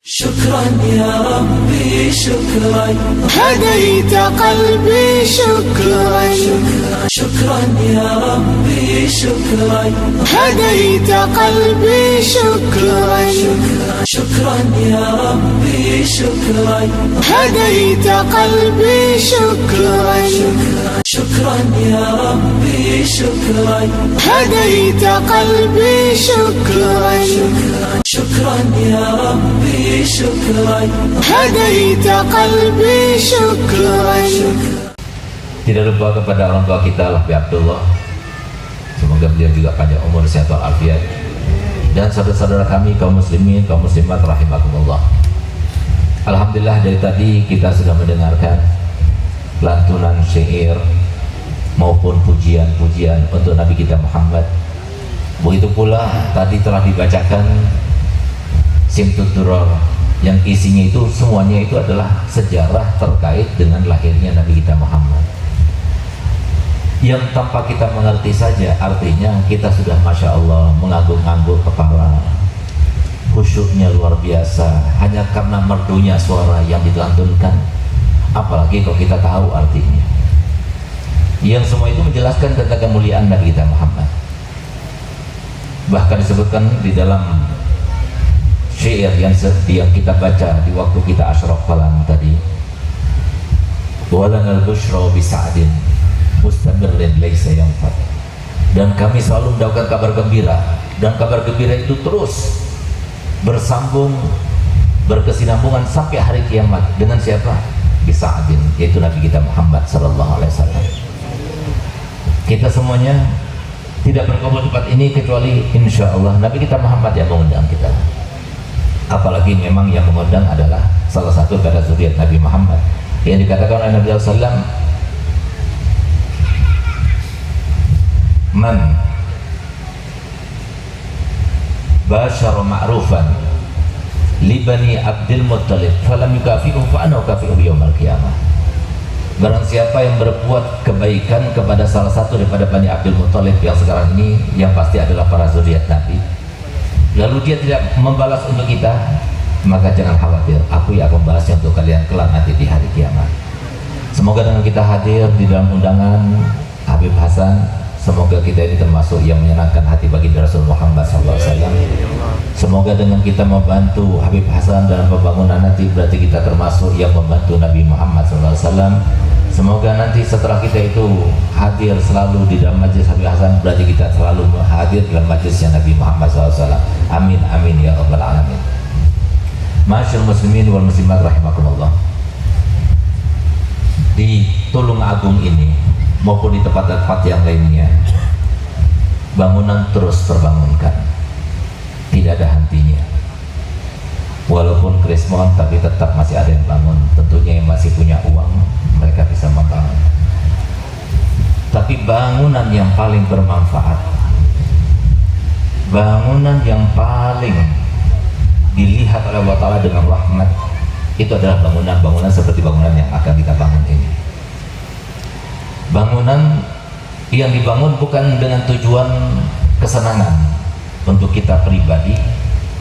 شكرا يا ربي شكرا هديت قلبي شكرا شكرا يا ربي شكرا هديت قلبي شكرا شكرا يا ربي شكرا هديت قلبي شكرا شكرا يا ربي شكرا هديت قلبي شكرا شكرا يا ربي شكرا هديت قلبي شكرا. Tidak lupa kepada orang tua kita Lafi Abdullah, semoga beliau juga panjang umur, sehat walafiat, dan saudara-saudara kami kaum muslimin, kaum muslimat rahimakumullah. Alhamdulillah, dari tadi kita sudah mendengarkan lantunan syair maupun pujian-pujian untuk Nabi kita Muhammad. Begitu pula tadi telah dibacakan Simtud Duror yang isinya itu semuanya itu adalah sejarah terkait dengan lahirnya Nabi kita Muhammad, yang tanpa kita mengerti saja artinya kita sudah Masya Allah mengangguk-angguk kepala, khusyuknya luar biasa hanya karena merdunya suara yang dilantunkan, apalagi kalau kita tahu artinya. Yang semua itu menjelaskan tentang kemuliaan Nabi kita Muhammad. Bahkan disebutkan di dalam syair yang kita baca di waktu kita asyraq falam tadi, walanal busyra bi sa'din mustamirrin laisa yanfad, dan kami selalu mendapatkan kabar gembira, dan kabar gembira itu terus bersambung, berkesinambungan sampai hari kiamat. Dengan siapa? Bi sa'din, yaitu Nabi kita Muhammad sallallahu alaihi wasallam. Kita semuanya tidak berkumpul di tempat ini kecuali insya Allah Nabi kita Muhammad yang mengundang kita. Apalagi memang yang mengundang adalah salah satu dari zuriat Nabi Muhammad yang dikatakan oleh Nabi SAW, man basyara ma'rufan li bani Abdul Muttalib falam yukafi'uhu fa ana ukafi'uhu yaumal qiyamah. Barang siapa yang berbuat kebaikan kepada salah satu daripada Bani Abdul Muttalib yang sekarang ini, yang pasti adalah para zuriat Nabi, lalu dia tidak membalas untuk kita, maka jangan khawatir, aku yang akan membalasnya untuk kalian kelak nanti di hari kiamat. Semoga dengan kita hadir di dalam undangan Habib Hasan, semoga kita ini termasuk yang menyenangkan hati bagi Rasul Muhammad SAW. Semoga dengan kita membantu Habib Hasan dalam pembangunan nanti, berarti kita termasuk yang membantu Nabi Muhammad SAW. Semoga nanti setelah kita itu hadir selalu di dalam majlis Habib Hasan, berarti kita selalu hadir dalam majlisnya Nabi Muhammad SAW. Amin amin ya rabbal alamin. Masyaallah muslimin wal muslimat rahimakumullah. Di Tulung Agung ini maupun di tempat-tempat yang lainnya, bangunan terus terbangunkan, tidak ada hentinya. Walaupun krismon, tapi tetap masih ada yang bangun. Tentunya yang masih punya uang, mereka bisa membangun. Tapi bangunan yang paling bermanfaat, bangunan yang paling dilihat oleh Allah Ta'ala dengan rahmat, itu adalah bangunan-bangunan seperti bangunan yang akan kita bangun ini. Bangunan yang dibangun bukan dengan tujuan kesenangan untuk kita pribadi,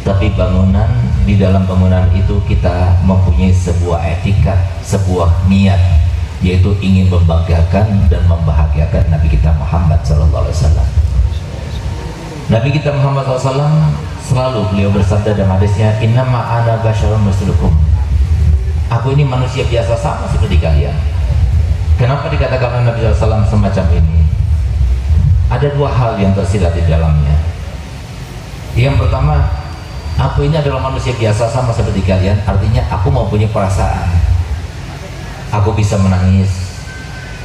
tapi bangunan, di dalam bangunan itu kita mempunyai sebuah etika, sebuah niat, yaitu ingin membanggakan dan membahagiakan Nabi kita Muhammad SAW. Nabi kita Muhammad SAW selalu beliau bersabda dalam hadisnya, innama ana basyarun mislukum, aku ini manusia biasa sama seperti kalian. Kenapa dikatakan oleh Nabi SAW semacam ini? Ada dua hal yang tersirat di dalamnya. Yang pertama, aku ini adalah manusia biasa sama seperti kalian, artinya aku mempunyai perasaan. Aku bisa menangis,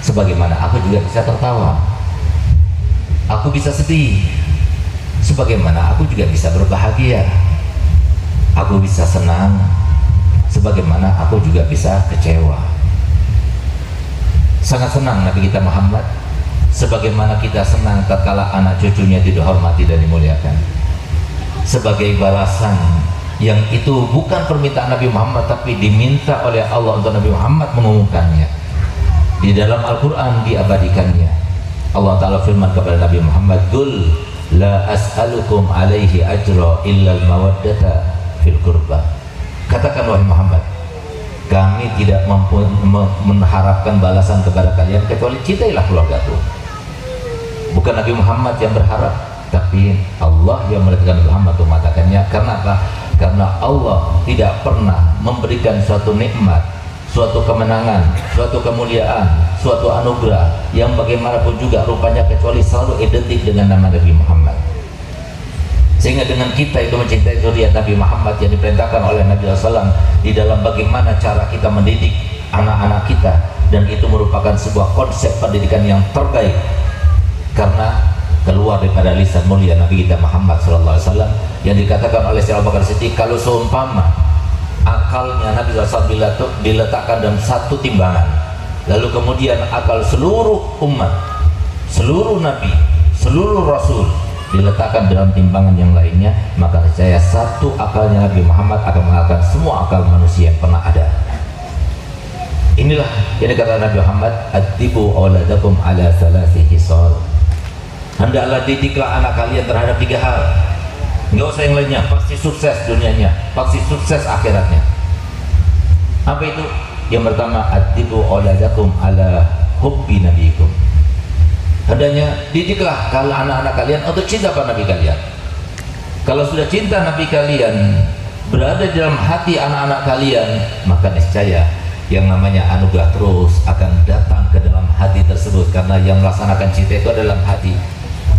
sebagaimana aku juga bisa tertawa. Aku bisa sedih, sebagaimana aku juga bisa berbahagia. Aku bisa senang, sebagaimana aku juga bisa kecewa. Sangat senang Nabi kita Muhammad, sebagaimana kita senang tatkala anak cucunya dihormati dan dimuliakan. Sebagai balasan yang itu bukan permintaan Nabi Muhammad, tapi diminta oleh Allah untuk Nabi Muhammad mengumumkannya. Di dalam Al-Quran diabadikannya. Allah Ta'ala firman kepada Nabi Muhammad, Qul la as'alukum alaihi ajra illa al-mawaddata fil qurba. kami tidak mampu mengharapkan balasan kepada kalian kecuali cintailah keluargaku. Bukan Nabi Muhammad yang berharap, tapi Allah yang meletakkan Nabi Muhammad untuk mengatakannya. Karena apa? Karena Allah tidak pernah memberikan suatu nikmat, suatu kemenangan, suatu kemuliaan, suatu anugerah yang bagaimanapun juga rupanya kecuali selalu identik dengan nama Nabi Muhammad. Sehingga dengan kita itu mencintai zuriat Nabi Muhammad yang diperintahkan oleh Nabi SAW di dalam bagaimana cara kita mendidik anak-anak kita, dan itu merupakan sebuah konsep pendidikan yang terbaik karena keluar daripada lisan mulia Nabi kita Muhammad SAW yang dikatakan oleh Syekh Abu Bakar Siddiq, kalau seumpama akalnya Nabi SAW diletakkan dalam satu timbangan, lalu kemudian akal seluruh umat, seluruh nabi, seluruh rasul diletakkan dalam timbangan yang lainnya, maka saya satu akalnya Nabi Muhammad akan mengalahkan semua akal manusia yang pernah ada. Inilah yang dikatakan Nabi Muhammad, adibu auladakum ala salasi hisal. Hendaklah didiklah anak kalian terhadap 3 hal. Enggak usah yang lainnya, pasti sukses dunianya, pasti sukses akhiratnya. Apa itu? Yang pertama, adibu auladakum ala hubbi nabiyikum. Hendaknya didiklah kalau anak-anak kalian untuk cinta pada Nabi kalian. Kalau sudah cinta Nabi kalian berada di dalam hati anak-anak kalian, maka niscaya yang namanya anugerah terus akan datang ke dalam hati tersebut, karena yang melaksanakan cinta itu adalah hati.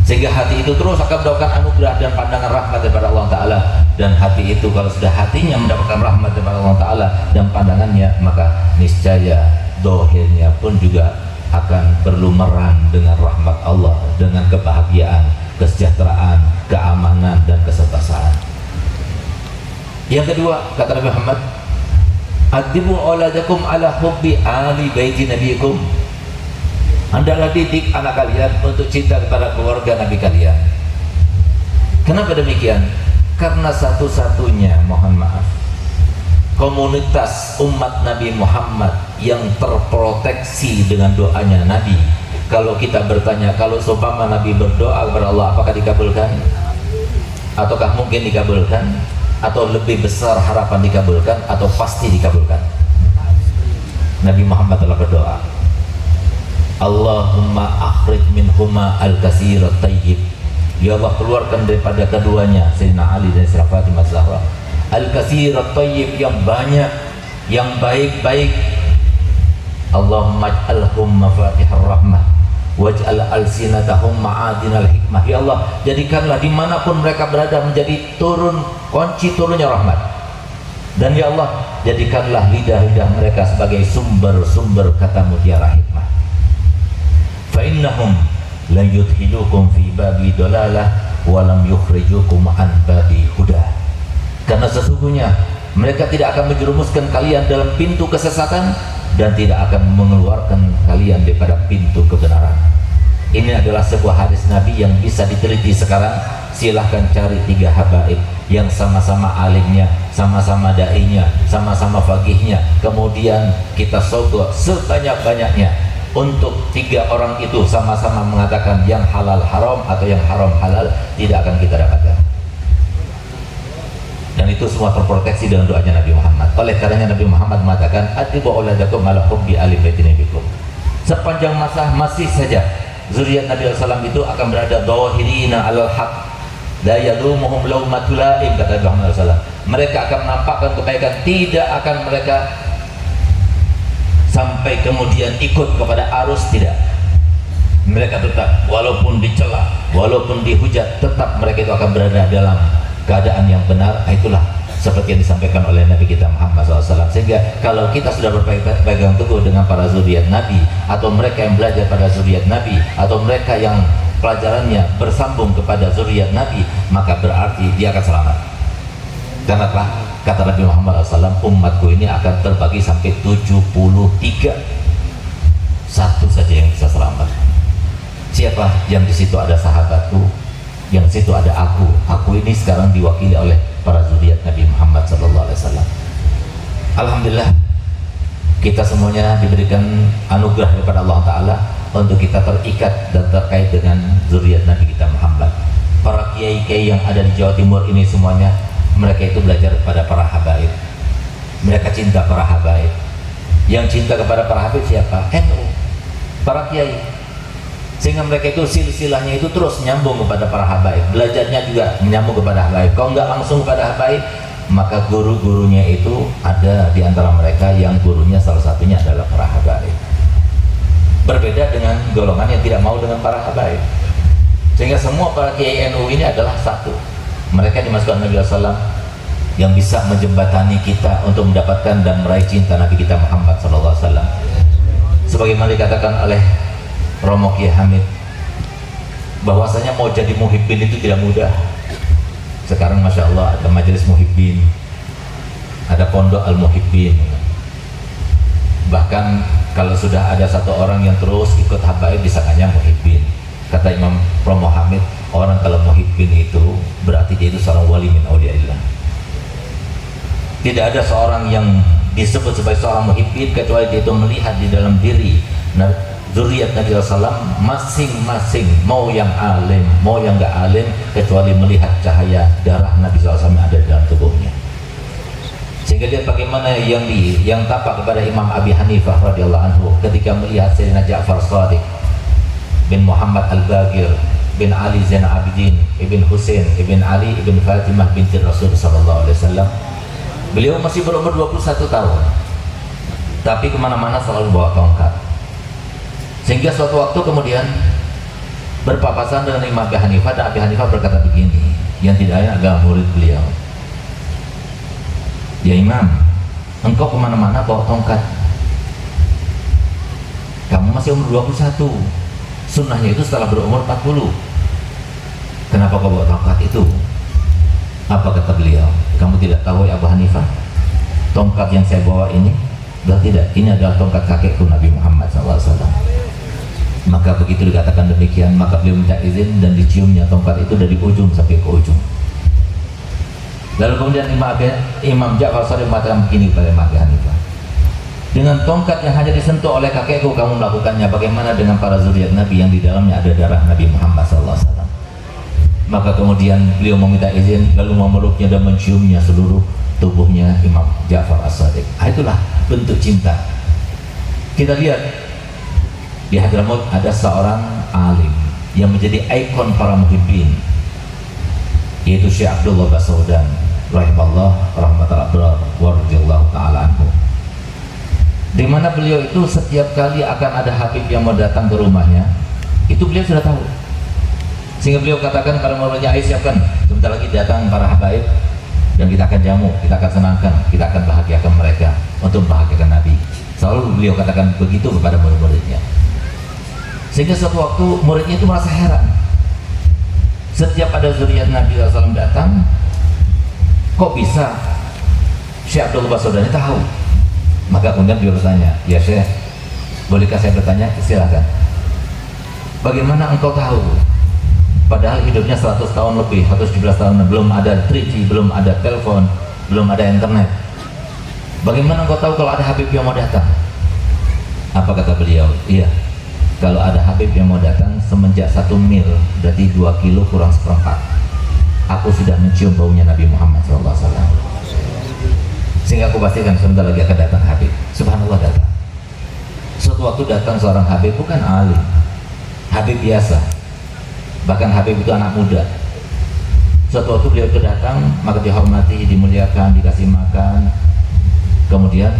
Sehingga hati itu terus akan mendapatkan anugerah dan pandangan rahmat daripada Allah Ta'ala. Dan hati itu kalau sudah hatinya mendapatkan rahmat daripada Allah Ta'ala dan pandangannya, maka niscaya dohirnya pun juga akan berlumeran dengan rahmat Allah, dengan kebahagiaan, kesejahteraan, keamanan, dan kesertasaan. Yang kedua, kata Nabi Muhammad, adibu auladakum ala hubbi ali baiti nabiyikum. Hendaklah didik anak kalian untuk cinta kepada keluarga Nabi kalian. Kenapa demikian? Karena satu-satunya, mohon maaf, komunitas umat Nabi Muhammad yang terproteksi dengan doanya Nabi. Kalau kita bertanya, kalau seumpama Nabi berdoa kepada Allah, apakah dikabulkan? Ataukah mungkin dikabulkan? Atau lebih besar harapan dikabulkan? Atau pasti dikabulkan? Nabi Muhammad telah berdoa, Allahumma akhrij minhuma al-katsir at-tayyib. Ya Allah, keluarkan daripada keduanya, Sayyidina Ali dan Sayyidah Fatimah Zahra, al-katsir at-tayyib, yang banyak, yang baik-baik. Allahumma ij'alhum mafatihar rahmah waj'al alsinatahum ma'adinal hikmah. Ya Allah, jadikanlah dimanapun mereka berada menjadi kunci turunnya rahmat. Dan ya Allah, jadikanlah lidah-lidah mereka sebagai sumber-sumber kata mutiara hikmah. Fa innahum la yudkhilukum fi babi dalalah wa lam yukhrijukum an babi huda. Karena sesungguhnya mereka tidak akan menjerumuskan kalian dalam pintu kesesatan dan tidak akan mengeluarkan kalian daripada pintu kebenaran. Ini adalah sebuah hadis Nabi yang bisa diteliti sekarang. Silahkan cari 3 habaib yang sama-sama alimnya, sama-sama da'inya, sama-sama faqihnya. Kemudian kita sogok sebanyak-banyaknya untuk 3 orang itu sama-sama mengatakan yang halal haram atau yang haram halal, tidak akan kita dapatkan. Dan itu semua terproteksi dengan doanya Nabi Muhammad. Oleh karenanya Nabi Muhammad mengatakan, atibu auladakum ala hubbi ali baiti nabiyikum. Sepanjang masa masih saja zuriat Nabi SAW itu akan berada dhahirina alal haq, la yalumuhum laumatul laim, kata Nabi Muhammad SAW. Mereka akan menampakkan kebaikan, tidak akan mereka sampai kemudian ikut kepada arus, tidak. Mereka tetap, walaupun dicela, walaupun dihujat, tetap mereka itu akan berada dalam keadaan yang benar. Itulah seperti yang disampaikan oleh Nabi kita Muhammad SAW. Sehingga kalau kita sudah berpegang teguh dengan para zuriat Nabi, atau mereka yang belajar pada zuriat Nabi, atau mereka yang pelajarannya bersambung kepada zuriat Nabi, maka berarti dia akan selamat. Kenapa? Kata Nabi Muhammad SAW, umatku ini akan terbagi sampai 73. Satu saja yang bisa selamat. Siapa? Yang di situ ada sahabatku, yang situ ada aku. Aku ini sekarang diwakili oleh para zuriat Nabi Muhammad SAW. Alhamdulillah, kita semuanya diberikan anugerah daripada Allah Ta'ala untuk kita terikat dan terkait dengan zuriat Nabi kita Muhammad. Para kiai-kiai yang ada di Jawa Timur ini semuanya, mereka itu belajar kepada para habaib. Mereka cinta para habaib. Yang cinta kepada para habib siapa? NU, para kiai. Sehingga mereka itu silsilahnya itu terus nyambung kepada para habaib, belajarnya juga menyambung kepada habaib. Kalau nggak langsung kepada habaib, maka guru-gurunya itu ada di antara mereka yang gurunya salah satunya adalah para habaib. Berbeda dengan golongan yang tidak mau dengan para habaib. Sehingga semua para kiai NU ini adalah satu. Mereka dimasukkan Nabi SAW yang bisa menjembatani kita untuk mendapatkan dan meraih cinta Nabi kita Muhammad SAW. Sebagaimana dikatakan oleh Romo Kiai Hamid, bahwasanya mau jadi muhibbin itu tidak mudah. Sekarang Masya Allah ada majelis muhibbin, ada pondok al-muhibbin. Bahkan kalau sudah ada satu orang yang terus ikut habaib disangkanya muhibbin. Kata Imam Romo Hamid, orang kalau muhibbin itu berarti dia itu seorang wali min auliyaillah. Tidak ada seorang yang disebut sebagai seorang muhibbin kecuali dia itu melihat di dalam diri zuriat Nabi SAW masing-masing, mau yang alim, mau yang gak alim, kecuali melihat cahaya darah Nabi SAW ada di dalam tubuhnya. Sehingga lihat bagaimana yang tampak kepada Imam Abi Hanifah radhiyallahu anhu ketika melihat Sayyidina Ja'far Shadiq bin Muhammad Al-Baqir bin Ali Zainal Abidin ibn Husain ibn Ali ibn Fatimah binti Rasul sallallahu alaihi wasallam. Beliau masih berumur 21 tahun, tapi kemana-mana selalu bawa tongkat. Sehingga suatu waktu kemudian berpapasan dengan Imam Abi Hanifah, dan Abi Hanifah berkata begini, yang tidak lain adalah murid beliau. Ya Imam, engkau kemana-mana bawa tongkat, kamu masih umur 21, sunnahnya itu setelah berumur 40. Kenapa kau bawa tongkat itu? Apa kata beliau? Kamu tidak tahu ya Abu Hanifah, tongkat yang saya bawa ini? Bilang tidak, ini adalah tongkat kakekku Nabi Muhammad SAW. Maka begitu dikatakan demikian, maka beliau minta izin dan diciumnya tongkat itu dari ujung sampai ke ujung. Lalu kemudian Imam Ja'far Shadiq mengatakan begini kepada Imam Abi Hanifah, dengan tongkat yang hanya disentuh oleh kakekku kamu melakukannya, bagaimana dengan para zuriat Nabi yang di dalamnya ada darah Nabi Muhammad SAW? Maka kemudian beliau meminta izin, lalu memeluknya dan menciumnya seluruh tubuhnya Imam Ja'far As-Shadiq. Itulah bentuk cinta. Kita lihat di Hadramaut ada seorang alim yang menjadi ikon para muhibbin, yaitu Syekh Abdullah Basaudan rahimahullah rahmatal abrar wa radhiyallahu ta'ala anhu. Di mana beliau itu setiap kali akan ada habib yang mau datang ke rumahnya, itu beliau sudah tahu. Sehingga beliau katakan pada muridnya, ayo siapkan, sebentar lagi datang para habaib dan kita akan jamu, kita akan senangkan, kita akan bahagiakan mereka untuk membahagiakan Nabi. Selalu beliau katakan begitu kepada murid-muridnya. Sehingga suatu waktu muridnya itu merasa heran, setiap ada zuriat Nabi SAW datang, kok bisa Syekh Abdullah Basaudan tahu? Maka kemudian beliau bertanya, ya Syekh, bolehkah saya bertanya? Silakan. Bagaimana engkau tahu? Padahal hidupnya 100 tahun lebih, 117 tahun, belum ada 3G, belum ada telepon, belum ada internet. Bagaimana engkau tahu kalau ada habib yang mau datang? Apa kata beliau? Iya, kalau ada habib yang mau datang semenjak 1 mil, berarti 2 kilo kurang seperempat, aku sudah mencium baunya Nabi Muhammad SAW. Sehingga aku pastikan sebentar lagi akan datang habib. Subhanallah, datang. Suatu waktu datang seorang habib, bukan alim, habib biasa. Bahkan habib itu anak muda. Suatu waktu beliau itu datang, maka dihormati, dimuliakan, dikasih makan. Kemudian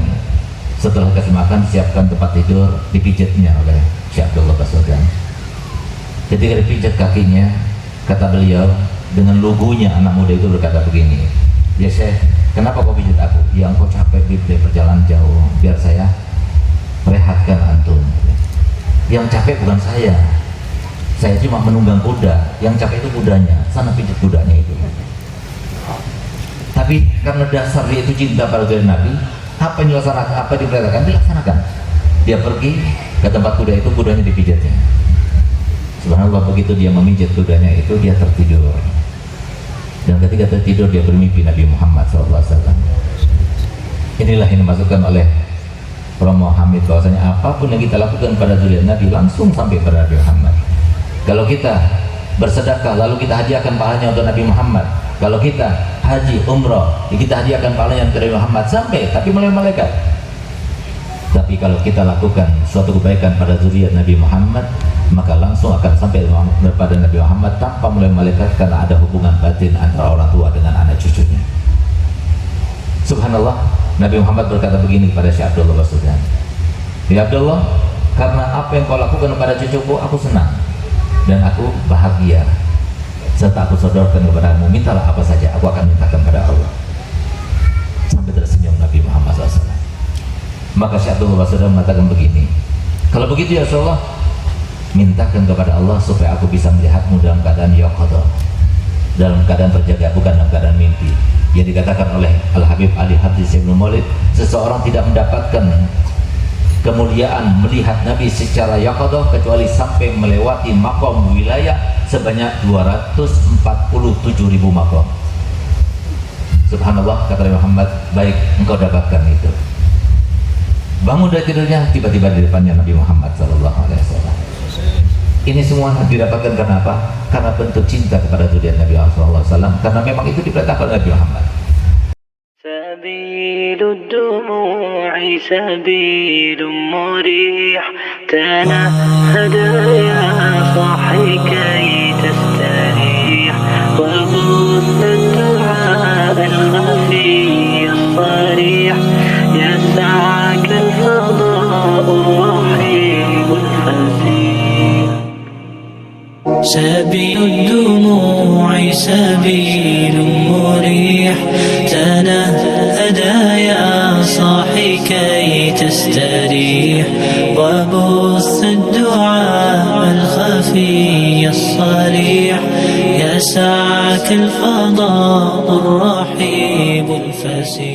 setelah dikasih makan, disiapkan tempat tidur, dipijatnya oleh Syekh Abdullah Basaudan. Ketika dipijat kakinya, kata beliau dengan lugunya, anak muda itu berkata begini, ya Syekh, kenapa kau pijat aku? Ya engkau capek dari perjalanan jauh, biar saya rehatkan antum. Yang capek bukan saya cuma menunggang kuda, yang capek itu kudanya, sana pijat kudanya itu. Tapi karena dasar dia itu cinta pada Nabi, apa yang dilaksanakan, apa yang dilaksanakan. Dia pergi ke tempat kuda itu, kudanya dipijatnya. Subhanallah, begitu dia memijat kudanya itu, dia tertidur. Dan ketika tertidur dia bermimpi Nabi Muhammad SAW. Inilah yang dimasukkan oleh Romo Hamid, bahwasanya apapun yang kita lakukan pada zuriat Nabi langsung sampai pada Nabi Muhammad. Kalau kita bersedekah lalu kita hadiahkan pahalanya untuk Nabi Muhammad, kalau kita haji umroh kita hadiahkan pahalanya untuk Nabi Muhammad, sampai tapi melalui malaikat. Tapi kalau kita lakukan suatu kebaikan pada zuriat Nabi Muhammad, maka langsung akan sampai kepada Nabi Muhammad tanpa mulai malaikat, karena ada hubungan batin antara orang tua dengan anak cucunya. Subhanallah, Nabi Muhammad berkata begini kepada Syekh Abdullah Basudan, "Ya Abdullah, karena apa yang kau lakukan kepada cucuku, aku senang dan aku bahagia, serta aku sodorkan kepadamu, mintalah apa saja, aku akan mintakan kepada Allah." Sampai tersenyum Nabi Muhammad SAW. Maka Syekh Abdullah Basudan mengatakan begini, "Kalau begitu ya Rasulullah, mintakan kepada Allah supaya aku bisa melihatmu dalam keadaan yaqadha, dalam keadaan terjaga, bukan dalam keadaan mimpi." Yang dikatakan oleh Al-Habib Ali Hadis Ibn Maulid, seseorang tidak mendapatkan kemuliaan melihat Nabi secara yaqadha kecuali sampai melewati makom wilayah sebanyak 247.000 makom. Subhanallah, kata Nabi Muhammad, baik engkau dapatkan itu. Bangun dari tidurnya, tiba-tiba di depannya Nabi Muhammad SAW. Ini semua didapatkan karena apa? Karena bentuk cinta kepada zuriat Nabi Muhammad SAW, karena memang itu diperintahkan oleh Nabi Muhammad. سبيل الدموع سبيل مريح تنهد يا صاحي كي تستريح وبث الدعاء الخفي الصريح يسعك الفضاء الرحيم الفسيح. سبيل الدموع سبيل مريح تنهد يا صاحي كي تستريح وبث الدعاء الخفي الصريح يسعك الفضاء الرحيب الفسيح.